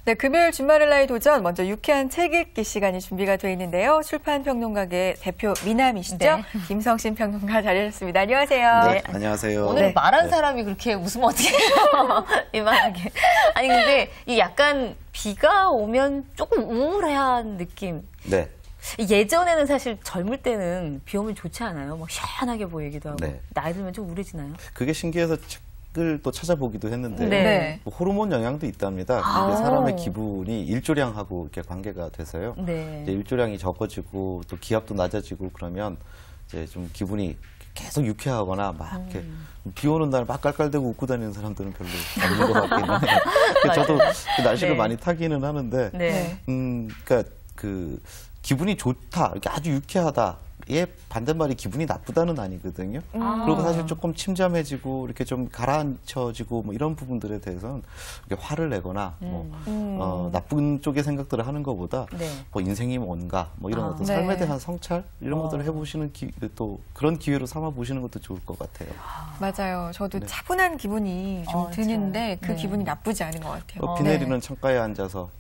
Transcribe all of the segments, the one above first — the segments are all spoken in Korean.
네, 금요일 주말을라의 도전, 먼저 유쾌한 책 읽기 시간이 준비가 되어 있는데요. 출판평론가계 대표 미남이시죠? 네. 김성신 평론가 자리하셨습니다. 안녕하세요. 네, 안녕하세요. 오늘 네. 말한 사람이 그렇게 웃으면 어떡해요? 이만하게. 아니, 근데 이 약간 비가 오면 조금 우울한 느낌. 네. 예전에는 사실 젊을 때는 비 오면 좋지 않아요? 막 시원하게 보이기도 하고. 네. 나이 들면 좀 우울해지나요? 그게 신기해서 책을 또 찾아보기도 했는데 네. 뭐 호르몬 영향도 있답니다. 그게 사람의 기분이 일조량하고 이렇게 관계가 돼서요. 네. 이제 일조량이 적어지고 또 기압도 낮아지고 그러면 이제 좀 기분이 계속 유쾌하거나 막 이렇게 비 오는 날 막 깔깔대고 웃고 다니는 사람들은 별로 없는 것 같기는 해요. 저도 그 날씨를 네. 많이 타기는 하는데, 네. 그러니까 그 기분이 좋다, 이렇게 아주 유쾌하다. 예, 반대말이 기분이 나쁘다는 아니거든요. 그리고 사실 조금 침잠해지고 이렇게 좀 가라앉혀지고 뭐 이런 부분들에 대해서는 이렇게 화를 내거나 뭐 나쁜 쪽의 생각들을 하는 것보다 네. 뭐 인생이 뭔가 뭐 이런 어떤 네. 삶에 대한 성찰 이런 것들을 해보시는 또 그런 기회로 삼아 보시는 것도 좋을 것 같아요. 맞아요. 저도 네. 차분한 기분이 좀 드는데 그 네. 기분이 나쁘지 않은 것 같아요. 비 내리는 창가에 앉아서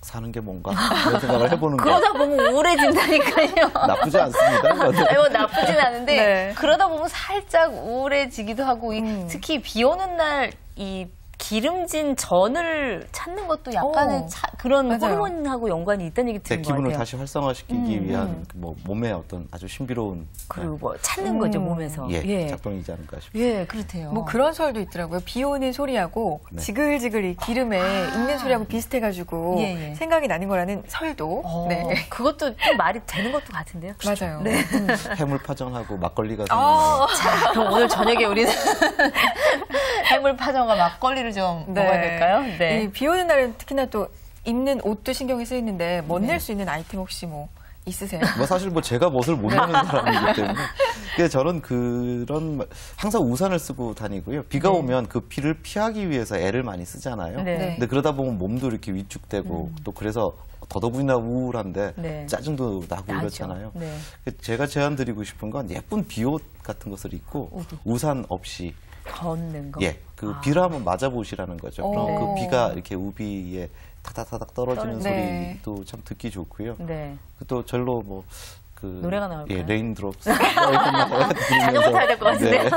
사는 게 뭔가 이런 생각을 해보는 거 그러다 보면 우울해진다니까요. 나쁘지 않습니다. 아니, 뭐 나쁘진 않은데 네. 그러다 보면 살짝 우울해지기도 하고 특히 비 오는 날 이 기름진 전을 찾는 것도 약간의 그런 맞아요. 호르몬하고 연관이 있다는 얘기 제 듣는 것 기분을 같아요. 다시 활성화시키기 위한 뭐 몸의 어떤 아주 신비로운 그리고 뭐 찾는 거죠, 몸에서. 작동이지 않을까 싶습니다. 예, 그렇대요. 뭐 그런 설도 있더라고요. 비 오는 소리하고 네. 지글지글 이 기름에 익는 소리하고 비슷해가지고 예, 예. 생각이 나는 거라는 설도. 네. 그것도 좀 말이 되는 것도 같은데요. 맞아요. 네. 해물 파전하고 막걸리가 자, 그럼 오늘 저녁에 우리는 해물 파전과 막걸리를 좀 먹어야 될까요? 네. 이 비 오는 날은 특히나 또 입는 옷도 신경이 쓰이는데 멋낼 수 있는 아이템 혹시 뭐 있으세요? 뭐 사실 뭐 제가 멋을 못 내는 사람이기 때문에 근데 저는 그런 항상 우산을 쓰고 다니고요. 비가 오면 그 비를 피하기 위해서 애를 많이 쓰잖아요. 네. 근데 그러다 보면 몸도 이렇게 위축되고 또 그래서 더더군다나 우울한데 네. 짜증도 나고 나죠. 이렇잖아요. 네. 제가 제안드리고 싶은 건 예쁜 비옷 같은 것을 입고 우산 없이 걷는 거. 그 비를 한번 맞아보시라는 거죠. 그럼 네. 그 비가 이렇게 우비에 타닥타닥 떨어지는 네. 소리도 참 듣기 좋고요. 네. 또 절로 뭐 노래가 나올까요? 레인드롭스. 자전거 타야 될 것 같은데요.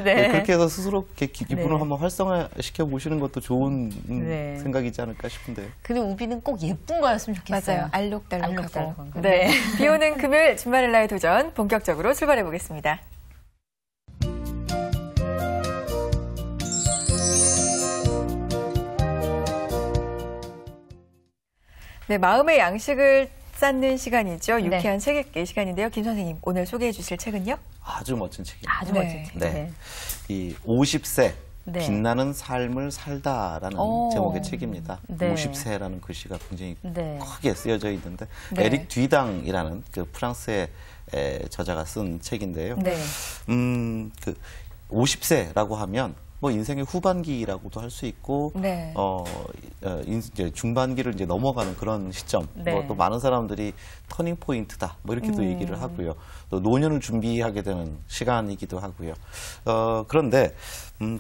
네. 그렇게 해서 스스로 이렇게 기분을 네. 한번 활성화시켜 보시는 것도 좋은 네. 생각이지 않을까 싶은데요. 근데 우비는 꼭 예쁜 거였으면 좋겠어요. 맞아요. 알록달록하고. 알록달록한 거. 네. 비 오는 금요일 주말을라의 도전 본격적으로 출발해 보겠습니다. 네, 마음의 양식을 쌓는 시간이죠. 유쾌한 책 읽기 시간인데요. 김 선생님, 오늘 소개해 주실 책은요? 아주 멋진 책입니다. 아주 네. 멋진 책. 네. 이 50세 네. 빛나는 삶을 살다라는 제목의 책입니다. 네. 50세라는 글씨가 굉장히 네. 크게 쓰여져 있는데 네. 에릭 뒤당이라는 그 프랑스의 저자가 쓴 책인데요. 네. 그 50세라고 하면 뭐 인생의 후반기라고도 할 수 있고, 네. 이제 중반기를 이제 넘어가는 그런 시점. 네. 뭐 또 많은 사람들이 터닝 포인트다. 뭐 이렇게도 얘기를 하고요. 또 노년을 준비하게 되는 시간이기도 하고요. 그런데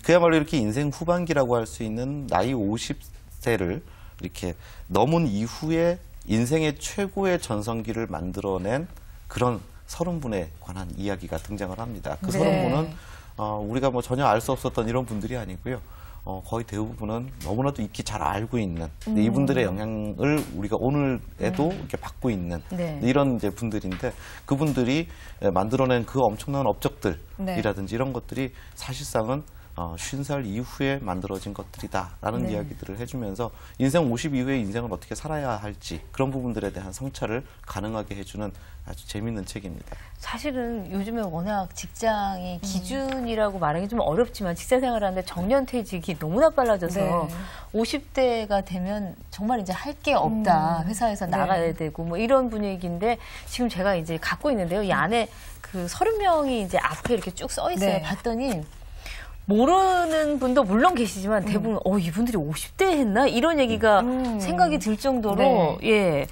그야말로 이렇게 인생 후반기라고 할 수 있는 나이 50세를 이렇게 넘은 이후에 인생의 최고의 전성기를 만들어낸 그런 30분에 관한 이야기가 등장을 합니다. 그 네. 30분은 우리가 뭐 전혀 알 수 없었던 이런 분들이 아니고요. 거의 대부분은 너무나도 익히 잘 알고 있는 이분들의 영향을 우리가 오늘에도 이렇게 받고 있는 네. 이런 이제 분들인데 그분들이 만들어낸 그 엄청난 업적들이라든지 이런 것들이 사실상은 50살 이후에 만들어진 것들이다라는 이야기들을 해주면서 인생 50 이후의 인생을 어떻게 살아야 할지 그런 부분들에 대한 성찰을 가능하게 해주는 아주 재밌는 책입니다. 사실은 요즘에 워낙 직장이 기준이라고 말하기 좀 어렵지만 직장 생활하는데 정년퇴직이 너무나 빨라져서 네. 50대가 되면 정말 이제 할 게 없다. 회사에서 나가야 되고 뭐 이런 분위기인데 지금 제가 이제 갖고 있는데요. 이 안에 그 30명이 이제 앞에 이렇게 쭉 써 있어요. 네. 봤더니 모르는 분도 물론 계시지만 대부분 이분들이 50대 했나? 이런 얘기가 생각이 들 정도로 네. 예.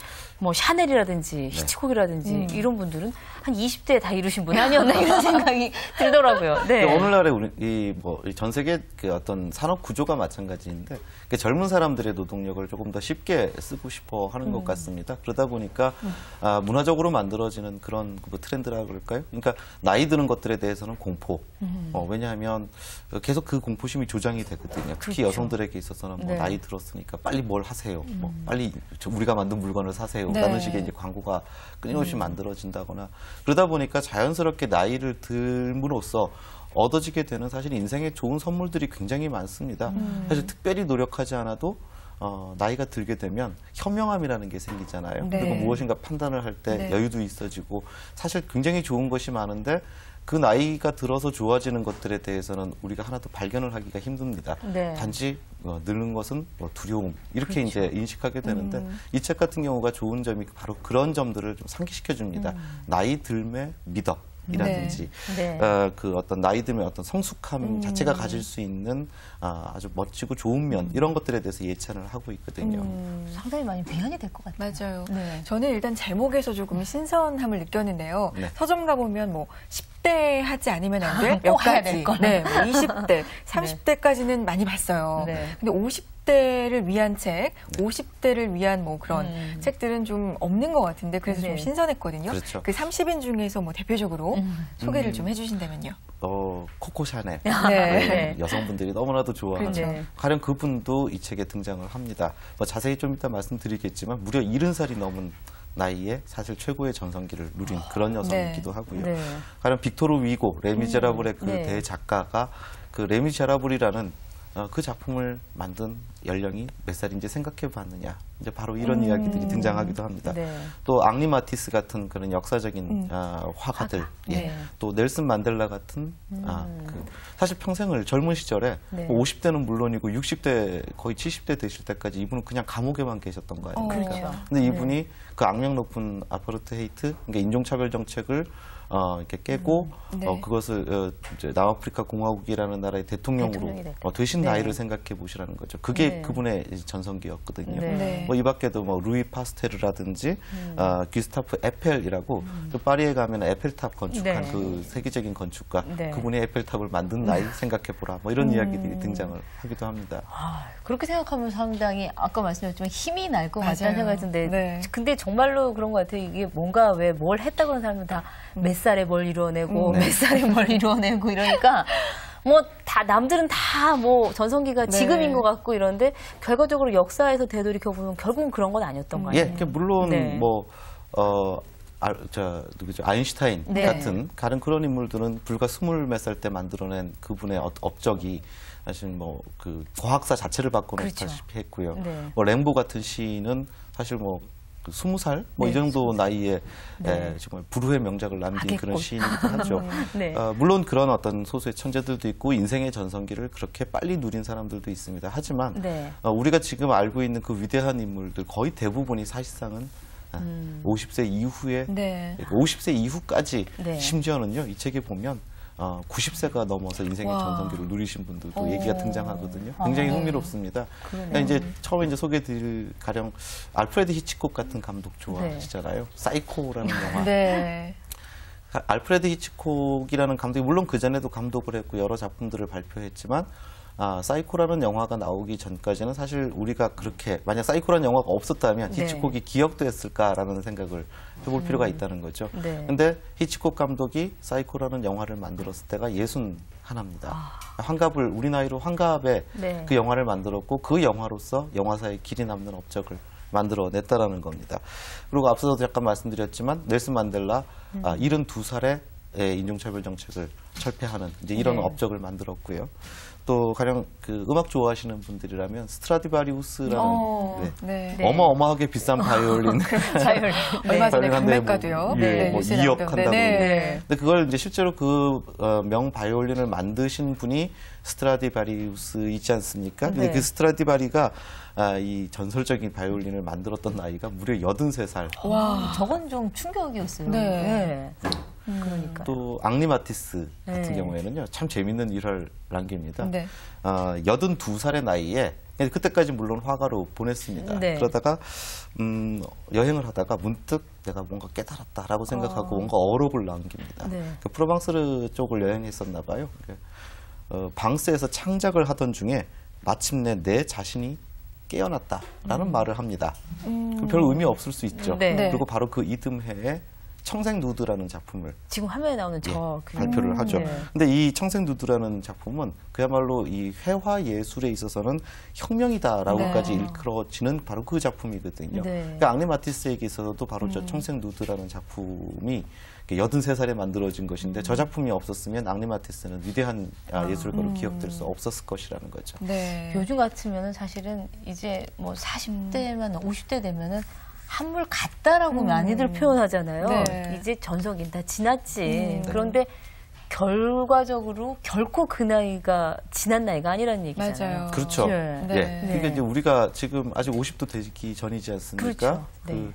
뭐 샤넬이라든지 히치콕이라든지 이런 분들은 한 20대에 다 이루신 분 아니었나 이런 생각이 들더라고요. 네. 오늘날에 우리 전 세계 그 어떤 산업 구조가 마찬가지인데 젊은 사람들의 노동력을 조금 더 쉽게 쓰고 싶어 하는 것 같습니다. 그러다 보니까 문화적으로 만들어지는 그런 뭐 트렌드라 그럴까요? 그러니까 나이 드는 것들에 대해서는 공포. 왜냐하면 계속 그 공포심이 조장이 되거든요. 특히 그렇죠. 여성들에게 있어서는 뭐 네. 나이 들었으니까 빨리 뭘 하세요. 뭐 빨리 우리가 만든 물건을 사세요. 네. 라는 식의 이제 광고가 끊임없이 만들어진다거나 그러다 보니까 자연스럽게 나이를 들므로써 얻어지게 되는 사실 인생에 좋은 선물들이 굉장히 많습니다. 사실 특별히 노력하지 않아도 나이가 들게 되면 현명함이라는 게 생기잖아요. 네. 그리고 무엇인가 판단을 할 때 네. 여유도 있어지고 사실 굉장히 좋은 것이 많은데 그 나이가 들어서 좋아지는 것들에 대해서는 우리가 하나 더 발견을 하기가 힘듭니다. 네. 단지 늙는 것은 두려움 이렇게 이제 인식하게 되는데 이 책 같은 경우가 좋은 점이 바로 그런 점들을 좀 상기시켜 줍니다. 나이 들매 미덕. 이라든지 네. 그 어떤 나이 들면 어떤 성숙함 자체가 가질 수 있는 아주 멋지고 좋은 면 이런 것들에 대해서 예찬을 하고 있거든요. 상당히 많이 배현이 될 것 같아요. 맞아요. 네. 저는 일단 제목에서 조금 신선함을 느꼈는데요. 네. 서점 가보면 뭐 10대 하지 않으면 안 돼? 몇 꼭 해야 가지. 될 거. 네, 뭐 20대, 30대까지는 많이 봤어요. 네. 근데 50대를 위한 책, 50대를 위한 뭐 그런 책들은 좀 없는 것 같은데 그래서 네. 좀 신선했거든요. 그렇죠. 그 30인 중에서 뭐 대표적으로 소개를 좀 해주신다면요. 코코 샤넬 네. 여성분들이 너무나도 좋아하는 그렇죠. 가령 그분도 이 책에 등장을 합니다. 뭐 자세히 좀 이따 말씀드리겠지만 무려 70살이 넘은 나이에 사실 최고의 전성기를 누린 그런 여성이기도 하고요. 네. 가령 빅토르 위고 레미제라블의 그 네. 대작가가 그 레미제라블이라는 그 작품을 만든 연령이 몇 살인지 생각해 봤느냐. 이제 바로 이런 이야기들이 등장하기도 합니다. 네. 또 앙리 마티스 같은 그런 역사적인 화가들, 네. 또 넬슨 만델라 같은 사실 평생을 젊은 시절에 네. 50대는 물론이고 60대 거의 70대 되실 때까지 이분은 그냥 감옥에만 계셨던 거 아닙니까? 그렇죠. 근데 이분이 그 악명 높은 아파르트 헤이트, 그러니까 인종차별 정책을 이렇게 깨고 네. 그것을 이제 남아프리카 공화국이라는 나라의 대통령으로 대통령이 됐다. 되신 네. 나이를 생각해 보시라는 거죠. 그게 네. 그분의 전성기였거든요. 네. 네. 뭐 이 밖에도 뭐 루이 파스테르라든지 귀스타프 에펠이라고 또 파리에 가면 에펠탑 건축한 네. 그 세계적인 건축가 네. 그분이 에펠탑을 만든 나이 생각해 보라. 뭐 이런 이야기들이 등장을 하기도 합니다. 그렇게 생각하면 상당히 아까 말씀드렸지만 힘이 날 것 맞아요. 같다는 생각이 드는데 네. 근데 정말로 그런 것 같아요. 이게 뭔가 왜 뭘 했다고 하는 사람은 다 몇 살에 뭘 이루어내고 몇 살에 뭘 이루어내고 이러니까 뭐 다 남들은 다 뭐 전성기가 네. 지금인 것 같고 이런데 결과적으로 역사에서 되돌이켜 보면 결국은 그런 건 아니었던 거 아니에요. 예, 물론 네. 누구죠? 아인슈타인 네. 같은 다른 그런 인물들은 불과 20몇 살 때 만들어낸 그분의 업적이 사실 뭐 그 과학사 자체를 바꿔놓다시피 했고요. 네. 뭐 랭보 같은 시인은 사실 뭐 20살 뭐 이 네, 정도 나이에 네. 정말 불후의 명작을 남긴 그런 악의꽃. 시인이기도 하죠. 네. 물론 그런 어떤 소수의 천재들도 있고 인생의 전성기를 그렇게 빨리 누린 사람들도 있습니다. 하지만 네. 우리가 지금 알고 있는 그 위대한 인물들 거의 대부분이 사실상은 50세 이후에 네. 50세 이후까지 네. 심지어는요 이 책에 보면 90세가 넘어서 인생의 와. 전성기를 누리신 분들도 오. 얘기가 등장하거든요. 굉장히 아. 흥미롭습니다. 그러네요. 그러니까 이제 처음에 이제 소개드릴 가령 알프레드 히치콕 같은 감독 좋아하시잖아요. 사이코라는 영화. 네. 알프레드 히치콕이라는 감독이 물론 그 전에도 감독을 했고 여러 작품들을 발표했지만 사이코라는 영화가 나오기 전까지는 사실 우리가 그렇게 만약 사이코라는 영화가 없었다면 네. 히치콕이 기억도 했을까라는 생각을 해볼 필요가 있다는 거죠. 네. 근데 히치콕 감독이 사이코라는 영화를 만들었을 때가 61입니다. 환갑을 우리 나이로 환갑에 네. 그 영화를 만들었고 그 영화로서 영화사에 길이 남는 업적을 만들어냈다라는 겁니다. 그리고 앞서도 잠깐 말씀드렸지만 넬슨 만델라 72살에 인종차별 정책을 철폐하는 이제 이런 네. 업적을 만들었고요. 또 가령 그 음악 좋아하시는 분들이라면 스트라디바리우스라는 네. 네. 어마어마하게 비싼 바이올린 자율. 얼마 전에 바이올린한데 강매가도요. 뭐 2억 한다고. 네. 근데 그걸 이제 실제로 그 명 바이올린을 만드신 분이 스트라디바리우스이지 않습니까? 근데 네. 그 스트라디바리가 이 전설적인 바이올린을 만들었던 나이가 무려 83살. 와. 저건 좀 충격이었어요. 네. 그러니까. 또 앙리 마티스 같은 네. 경우에는요, 참 재밌는 일화를 남깁니다. 네. 82살의 나이에 그때까지 물론 화가로 보냈습니다. 네. 그러다가 여행을 하다가 문득 내가 뭔가 깨달았다라고 생각하고 뭔가 어록을 남깁니다. 네. 그 프로방스르 쪽을 여행했었나 봐요. 방스에서 창작을 하던 중에 마침내 내 자신이 깨어났다라는 말을 합니다. 별 의미 없을 수 있죠. 네. 네. 그리고 바로 그 이듬해에 청색 누드라는 작품을 지금 화면에 나오는 저 발표를 하죠. 네. 근데 이 청색 누드라는 작품은 그야말로 이 회화 예술에 있어서는 혁명이다라고까지 네. 일컬어지는 바로 그 작품이거든요. 네. 그러니까 앙리 마티스에게 있어서도 바로 저 청색 누드라는 작품이 83살에 만들어진 것인데 저 작품이 없었으면 앙리 마티스는 위대한 예술가로 기억될 수 없었을 것이라는 거죠. 네. 요즘 같으면은 사실은 이제 뭐 40대만 50대 되면은 한물 같다라고 많이들 표현하잖아요. 네. 이제 전성기 다 지났지. 그런데 결과적으로 결코 그 나이가 지난 나이가 아니라는 얘기잖아요. 맞아요. 그렇죠. 네. 네. 예. 그러니까 이제 우리가 지금 아직 50도 되기 전이지 않습니까? 그렇죠. 네.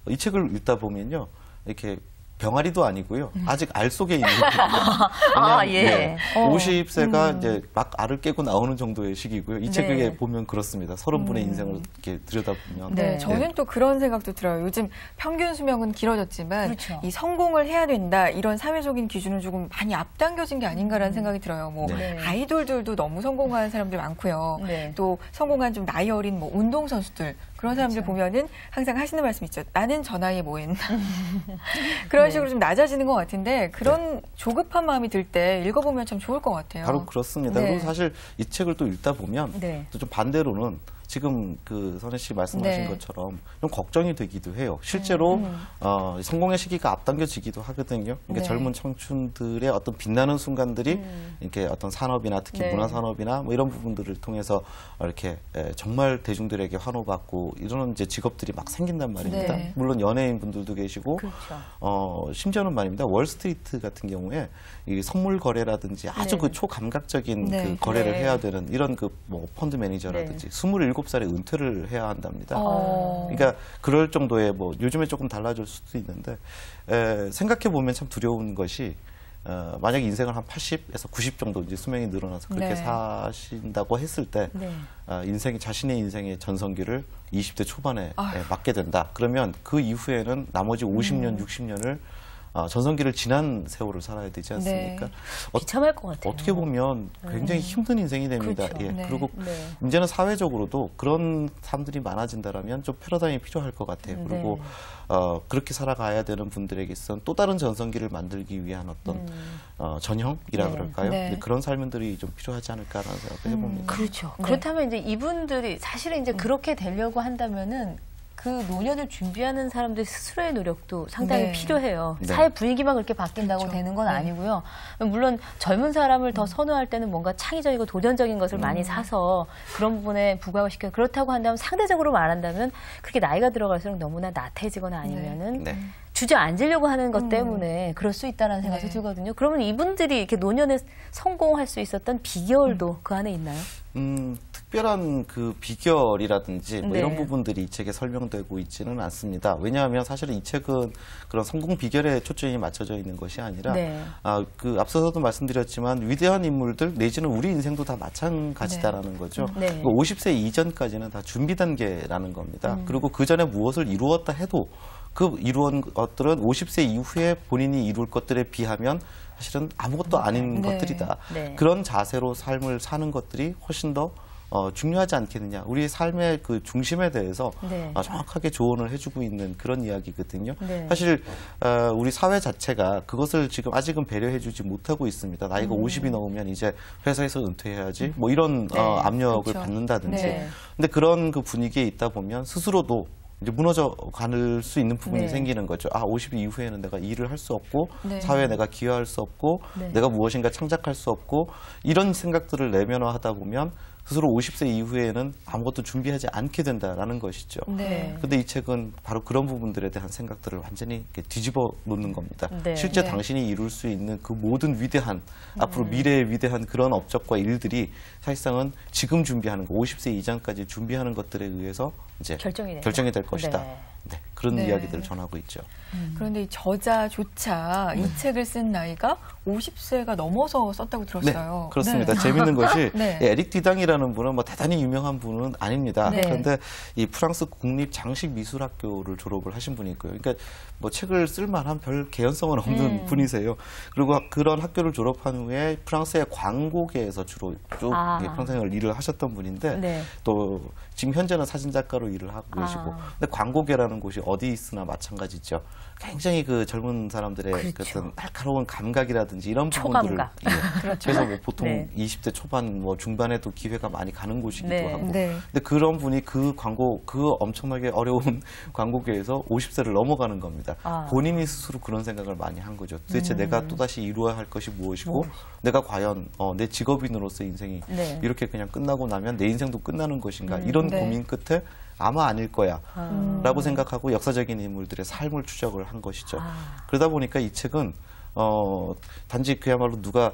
이 책을 읽다 보면요, 이렇게 병아리도 아니고요. 아직 알 속에 있는 아, 예. 50세가 이제 막 알을 깨고 나오는 정도의 시기고요. 이 네. 책에 보면 그렇습니다. 30분의 인생을 이렇게 들여다보면. 네, 네. 저는 또 그런 생각도 들어요. 요즘 평균 수명은 길어졌지만 그렇죠. 이 성공을 해야 된다 이런 사회적인 기준은 조금 많이 앞당겨진 게 아닌가라는 생각이 들어요. 뭐 네. 아이돌들도 너무 성공한 사람들 많고요. 네. 또 성공한 좀 나이 어린 뭐 운동 선수들 그런 사람들 그렇죠. 보면은 항상 하시는 말씀 있죠. 나는 저 나이에 뭐 했나. 그런 식으로 좀 낮아지는 것 같은데 그런 조급한 마음이 들 때 읽어보면 참 좋을 것 같아요. 바로 그렇습니다. 네. 그리고 사실 이 책을 또 읽다 보면 네. 또 좀 반대로는 지금 그 선혜 씨 말씀하신 네. 것처럼 좀 걱정이 되기도 해요. 실제로 성공의 시기가 앞당겨지기도 하거든요. 그러니까 네. 젊은 청춘들의 어떤 빛나는 순간들이 이렇게 어떤 산업이나 특히 네. 문화산업이나 뭐 이런 부분들을 통해서 이렇게 정말 대중들에게 환호받고 이런 이제 직업들이 막 생긴단 말입니다. 네. 물론 연예인 분들도 계시고 그렇죠. 심지어는 말입니다. 월스트리트 같은 경우에 이 선물 거래라든지 아주 네. 그 초감각적인 네. 그 거래를 네. 해야 되는 이런 그 뭐 펀드 매니저라든지 27살에 은퇴를 해야 한답니다. 그러니까 그럴 정도의 뭐 요즘에 조금 달라질 수도 있는데 생각해 보면 참 두려운 것이 만약 인생을 한 80에서 90 정도 이제 수명이 늘어나서 그렇게 네. 사신다고 했을 때 네. 인생이 자신의 인생의 전성기를 20대 초반에 아휴. 맞게 된다. 그러면 그 이후에는 나머지 50년, 60년을 전성기를 지난 세월을 살아야 되지 않습니까? 비참할 것 같아요. 어떻게 보면 굉장히 힘든 인생이 됩니다. 그렇죠. 예. 네. 그리고 네. 이제는 사회적으로도 그런 사람들이 많아진다라면 좀 패러다임이 필요할 것 같아요. 그리고 그렇게 살아가야 되는 분들에게 있어서 또 다른 전성기를 만들기 위한 어떤 전형이라 네. 그럴까요? 네. 네, 그런 삶들이 좀 필요하지 않을까라는 생각을 해봅니다. 그렇죠. 네. 그렇다면 이제 이분들이 사실은 이제 그렇게 되려고 한다면은 그 노년을 준비하는 사람들 스스로의 노력도 상당히 네. 필요해요. 네. 사회 분위기만 그렇게 바뀐다고 그렇죠. 되는 건 네. 아니고요. 물론 젊은 사람을 더 선호할 때는 뭔가 창의적이고 도전적인 것을 많이 사서 그런 부분에 부각을 시켜요. 그렇다고 한다면 상대적으로 말한다면 그렇게 나이가 들어갈수록 너무나 나태해지거나 아니면은 네. 주저앉으려고 하는 것 때문에 그럴 수 있다는 생각이 네. 들거든요. 그러면 이분들이 이렇게 노년에 성공할 수 있었던 비결도 그 안에 있나요? 특별한 그 비결이라든지 뭐 네. 이런 부분들이 이 책에 설명되고 있지는 않습니다. 왜냐하면 사실은 이 책은 그런 성공 비결에 초점이 맞춰져 있는 것이 아니라 네. 그 앞서서도 말씀드렸지만 위대한 인물들 내지는 우리 인생도 다 마찬가지다라는 거죠. 네. 50세 이전까지는 다 준비 단계라는 겁니다. 그리고 그 전에 무엇을 이루었다 해도 그 이루은 것들은 50세 이후에 본인이 이룰 것들에 비하면 사실은 아무것도 아닌 네. 것들이다. 네. 그런 자세로 삶을 사는 것들이 훨씬 더 중요하지 않겠느냐. 우리의 삶의 그 중심에 대해서 네. 정확하게 조언을 해주고 있는 그런 이야기거든요. 네. 사실 우리 사회 자체가 그것을 지금 아직은 배려해주지 못하고 있습니다. 나이가 50이 넘으면 이제 회사에서 은퇴해야지. 뭐 이런 압력을 그렇죠. 받는다든지. 네. 근데 그런 그 분위기에 있다 보면 스스로도 이제 무너져 갈 수 있는 부분이 네. 생기는 거죠. 50 이후에는 내가 일을 할 수 없고 네. 사회에 내가 기여할 수 없고 네. 내가 무엇인가 창작할 수 없고 이런 생각들을 내면화하다 보면 스스로 50세 이후에는 아무것도 준비하지 않게 된다라는 것이죠. 네. 근데 이 책은 바로 그런 부분들에 대한 생각들을 완전히 이렇게 뒤집어 놓는 겁니다. 네. 실제 네. 당신이 이룰 수 있는 그 모든 위대한 앞으로 미래의 위대한 그런 업적과 일들이 사실상은 지금 준비하는 거 50세 이전까지 준비하는 것들에 의해서 이제 결정이 된다. 결정이 될 것이다. 네. 네, 그런 네. 이야기들을 전하고 있죠. 그런데 이 저자조차 이 책을 쓴 나이가 50세가 넘어서 썼다고 들었어요. 네, 그렇습니다. 네. 재밌는 것이 네. 에릭 디당이라는 분은 뭐 대단히 유명한 분은 아닙니다. 네. 그런데 이 프랑스 국립 장식미술학교를 졸업을 하신 분이고요. 그러니까 뭐 책을 쓸만한 별 개연성은 없는 분이세요. 그리고 그런 학교를 졸업한 후에 프랑스의 광고계에서 주로 쭉 평생을 일을 하셨던 분인데 네. 또 지금 현재는 사진작가로 일을 하고 계시고 근데 광고계라는 곳이 어디 있으나 마찬가지죠. 굉장히 그 젊은 사람들의 그렇죠. 어떤 날카로운 감각이라든지 이런 부분들을 초감각. 그래서 뭐 보통 네. 20대 초반 뭐 중반에도 기회가 많이 가는 곳이기도 네. 하고 네. 근데 그런 분이 그 엄청나게 어려운 광고계에서 50세를 넘어가는 겁니다. 본인이 스스로 그런 생각을 많이 한 거죠. 도대체 내가 또다시 이루어야 할 것이 무엇이고 내가 과연 내 직업인으로서 인생이 네. 이렇게 그냥 끝나고 나면 내 인생도 끝나는 것인가 이런 네. 고민 끝에 아마 아닐 거야 라고 생각하고 역사적인 인물들의 삶을 추적을 한 것이죠. 그러다 보니까 이 책은 단지 그야말로 누가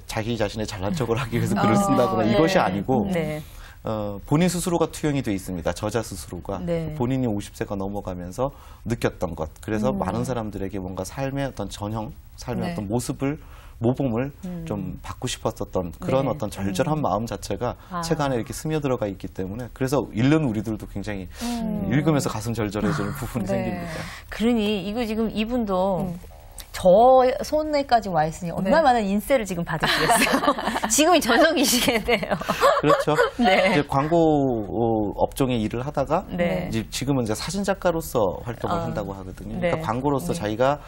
자기 자신의 잘난 척을 하기 위해서 글을 쓴다거나 네. 이것이 아니고 네. 본인 스스로가 투영이 돼 있습니다. 저자 스스로가 네. 본인이 50세가 넘어가면서 느꼈던 것. 그래서 많은 사람들에게 뭔가 삶의 어떤 전형, 삶의 네. 어떤 모범을 좀 받고 싶었었던 그런 네. 어떤 절절한 마음 자체가 책 안에 이렇게 스며들어가 있기 때문에 그래서 읽는 우리들도 굉장히 읽으면서 가슴 절절해지는 부분이 네. 생깁니다. 그러니 이거 지금 이분도 저 손에까지 와 있으니 얼마나 많은 인세를 지금 받으시겠어요. 지금이 전성기시겠네요. 그렇죠. 네. 이제 광고 업종에 일을 하다가 네. 이제 지금은 이제 사진 작가로서 활동을 한다고 하거든요. 네. 그러니까 광고로서 자기가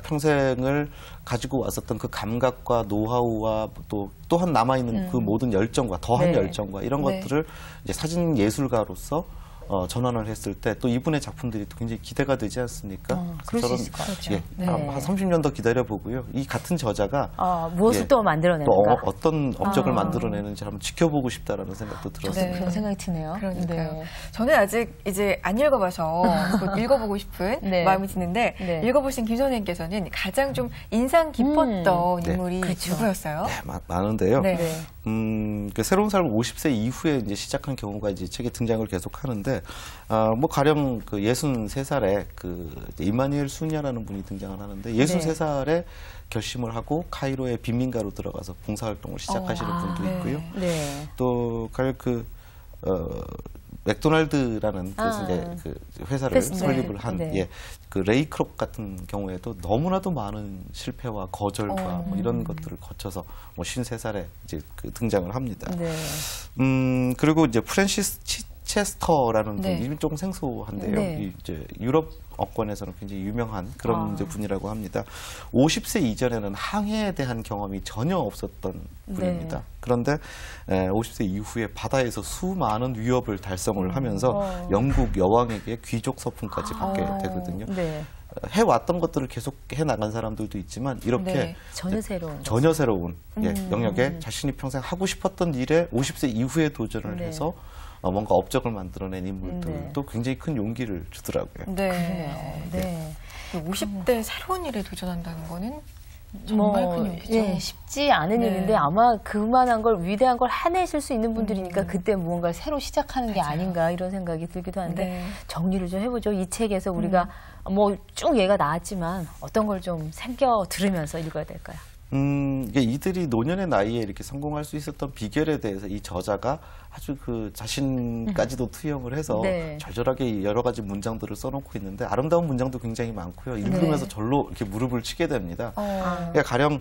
평생을 가지고 왔었던 그 감각과 노하우와 또한 남아있는 그 모든 열정과 더한 네. 열정과 이런 네. 것들을 이제 사진 예술가로서 전환을 했을 때 또 이분의 작품들이 또 굉장히 기대가 되지 않습니까? 그럴 수 저는 있을 것 같아요. 예, 네. 한 30년 더 기다려보고요. 이 같은 저자가 무엇을 예, 또 또 만들어내는가. 어떤 업적을 만들어내는지 한번 지켜보고 싶다라는 생각도 들었습니다. 네. 그런 생각이 드네요. 그러니까요. 네. 저는 아직 이제 안 읽어봐서 곧 읽어보고 싶은 네. 마음이 드는데 네. 읽어보신 김 선생님께서는 가장 좀 인상 깊었던 네. 인물이 그렇죠. 누구였어요? 네, 많은데요. 네. 네. 그 새로운 삶을 50세 이후에 이제 시작한 경우가 이제 책에 등장을 계속 하는데, 뭐 가령 그 63살에 그 이마니엘 수냐라는 분이 등장을 하는데, 63살에 결심을 하고 카이로의 빈민가로 들어가서 봉사활동을 시작하시는 분도 네. 있고요. 네. 또 가령 맥도날드라는 이제 그 회사를 패스트 설립을 한 네. 그 레이 크롭 같은 경우에도 너무나도 많은 실패와 거절과 뭐 이런 것들을 거쳐서 뭐 53살에 이제 그 등장을 합니다. 네. 그리고 이제 프랜시스 치체스터라는 네. 분이 좀 생소한데요. 네. 이 이제 유럽 어권에서는 굉장히 유명한 그런 이제 분이라고 합니다. 50세 이전에는 항해에 대한 경험이 전혀 없었던 분입니다. 네. 그런데 50세 이후에 바다에서 수많은 위협을 달성을 하면서 영국 여왕에게 귀족 서품까지 받게 되거든요. 네. 해왔던 것들을 계속 해나간 사람들도 있지만 이렇게 네. 전혀 새로운. 영역에 자신이 평생 하고 싶었던 일에 50세 이후에 도전을 네. 해서 뭔가 업적을 만들어낸 인물들도 굉장히 큰 용기를 주더라고요. 네. 네. 50대 새로운 일에 도전한다는 거는 정말 큰 용기죠. 예, 쉽지 않은 네. 일인데 아마 그만한 걸 위대한 걸 해내실 수 있는 분들이니까 그때 무언가를 새로 시작하는 게 아닌가 이런 생각이 들기도 하는데 네. 정리를 좀 해보죠. 이 책에서 우리가 뭐 쭉 얘가 나왔지만 어떤 걸 좀 새겨 들으면서 읽어야 될까요? 이게 이들이 노년의 나이에 이렇게 성공할 수 있었던 비결에 대해서 이 저자가 아주 그 자신까지도 투영을 해서 네. 절절하게 여러 가지 문장들을 써놓고 있는데 아름다운 문장도 굉장히 많고요. 읽으면서 절로 이렇게 무릎을 치게 됩니다. 그러니까 가령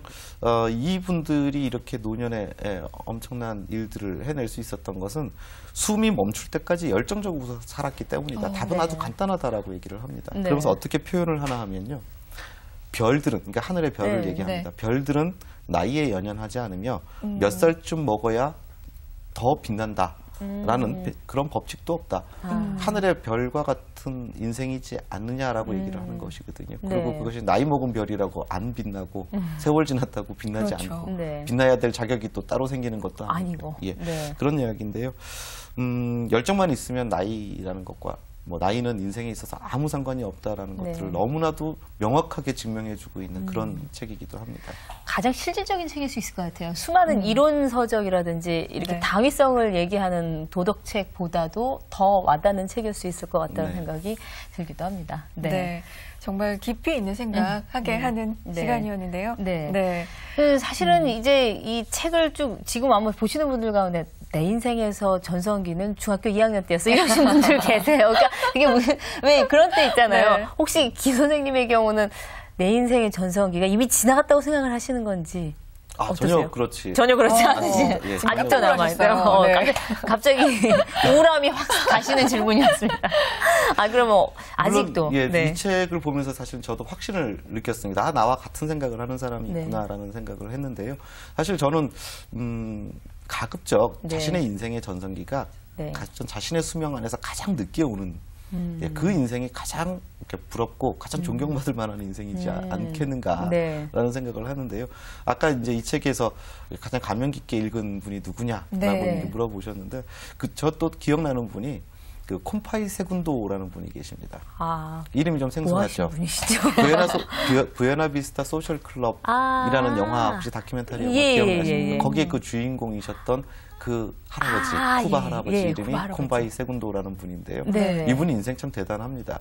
이분들이 이렇게 노년에 엄청난 일들을 해낼 수 있었던 것은 숨이 멈출 때까지 열정적으로 살았기 때문이다. 답은 네. 아주 간단하다라고 얘기를 합니다. 네. 그러면서 어떻게 표현을 하나 하면요. 별들은, 그러니까 하늘의 별을 네, 얘기합니다. 별들은 나이에 연연하지 않으며 몇 살쯤 먹어야 더 빛난다라는 그런 법칙도 없다. 하늘의 별과 같은 인생이지 않느냐라고 얘기를 하는 것이거든요. 그리고 네. 그것이 나이 먹은 별이라고 안 빛나고 세월 지났다고 빛나지 그렇죠. 않고 네. 빛나야 될 자격이 또 따로 생기는 것도 아니고. 아니고. 예. 네. 그런 이야기인데요. 열정만 있으면 나이라는 것과 뭐 나이는 인생에 있어서 아무 상관이 없다라는 네. 것들을 너무나도 명확하게 증명해주고 있는 그런 책이기도 합니다. 가장 실질적인 책일 수 있을 것 같아요. 수많은 이론 서적이라든지 이렇게 네. 당위성을 얘기하는 도덕책보다도 더 와닿는 책일 수 있을 것 같다는 네. 생각이 들기도 합니다. 네. 정말 깊이 있는 생각하게 하는 네. 시간이었는데요. 네. 네. 사실은 이제 이 책을 쭉 지금 아마 보시는 분들 가운데 내 인생에서 전성기는 중학교 2학년 때였어 이러신 분들 계세요. 그러니까 이게 무슨 왜 그런 때 있잖아요. 네. 혹시 기 선생님의 경우는 내 인생의 전성기가 이미 지나갔다고 생각을 하시는 건지 전혀 그렇지. 전혀 그렇지 않으시 예, 아직도 남아있어요. 네. 갑자기 우울함이 확 가시는 질문이었습니다. 그러면 아직도. 물론, 예, 네. 이 책을 보면서 사실 저도 확신을 느꼈습니다. 나와 같은 생각을 하는 사람이 네. 있구나라는 생각을 했는데요. 사실 저는 가급적 네. 자신의 인생의 전성기가 네. 자신의 수명 안에서 가장 늦게 오는 예, 그 인생이 가장 이렇게 부럽고 가장 존경받을 만한 인생이지 않겠는가라는 네. 생각을 하는데요. 아까 이제 이 책에서 가장 감명 깊게 읽은 분이 누구냐라고 네. 물어보셨는데 저 또 기억나는 분이 그 콤파이 세군도라는 분이 계십니다. 이름이 좀 뭐 하시는 생소하죠. 분이시죠? 부에나비스타 소셜 클럽이라는 영화 혹시 다큐멘터리 영화 기억나시나요? 거기에 그 주인공이셨던 그 할아버지, 쿠바 할아버지 예, 이름이 쿠바 할아버지. 콤바이 세군도라는 분인데요. 네. 이분이 인생 참 대단합니다.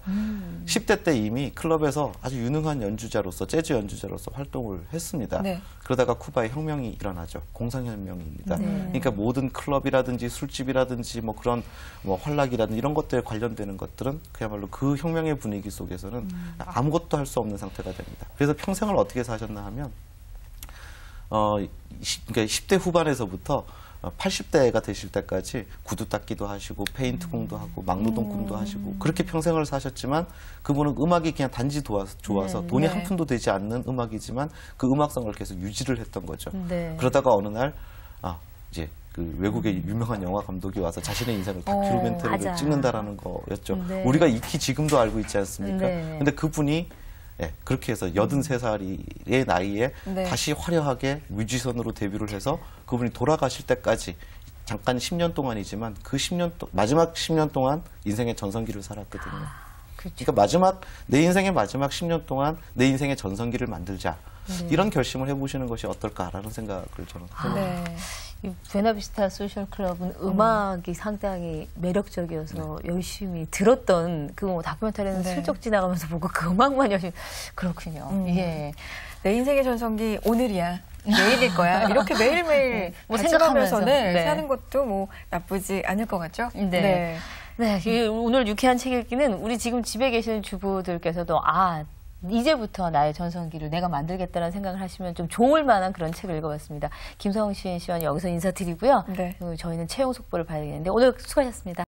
10대 때 이미 클럽에서 아주 유능한 연주자로서 재즈 연주자로서 활동을 했습니다. 네. 그러다가 쿠바에 혁명이 일어나죠. 공산혁명입니다. 네. 그러니까 모든 클럽이라든지 술집이라든지 뭐 그런 뭐 활락이라든지 이런 것들에 관련되는 것들은 그야말로 그 혁명의 분위기 속에서는 아무것도 할 수 없는 상태가 됩니다. 그래서 평생을 어떻게 사셨나 하면 그러니까 10대 후반에서부터 80대가 되실 때까지 구두 닦기도 하시고 페인트 공도 하고 막노동 꿈도 하시고 그렇게 평생을 사셨지만 그분은 음악이 그냥 단지 좋아서 돈이 한 푼도 되지 않는 음악이지만 그 음악성을 계속 유지를 했던 거죠. 네. 그러다가 어느 날 이제 그 외국의 유명한 영화 감독이 와서 자신의 인생을 다큐멘터리를 맞아. 찍는다라는 거였죠. 네. 우리가 익히 지금도 알고 있지 않습니까? 네. 근데 그분이 그렇게 해서 83살의 나이에 네. 다시 화려하게 뮤지션으로 데뷔를 해서 그분이 돌아가실 때까지 잠깐 10년 동안이지만 그 10년 마지막 10년 동안 인생의 전성기를 살았거든요. 그렇죠. 그러니까 내 인생의 마지막 10년 동안 내 인생의 전성기를 만들자. 이런 결심을 해보시는 것이 어떨까라는 생각을 저는 해봅니다. 네. 이 부에나비스타 소셜 클럽은 음악이 상당히 매력적이어서 열심히 들었던 그 다큐멘터리는 네. 슬쩍 지나가면서 보고 그 음악만 열심히 그렇군요. 예. 내 인생의 전성기 오늘이야. 내일일 거야. 이렇게 매일매일 뭐 생각하면서 생각하면서, 네. 사는 것도 뭐 나쁘지 않을 것 같죠? 네. 네, 오늘 유쾌한 책 읽기는 우리 지금 집에 계시는 주부들께서도 이제부터 나의 전성기를 내가 만들겠다는 생각을 하시면 좀 좋을 만한 그런 책을 읽어봤습니다. 김성신 씨와 여기서 인사드리고요. 네. 저희는 채용 속보를 봐야 되겠는데 오늘 수고하셨습니다.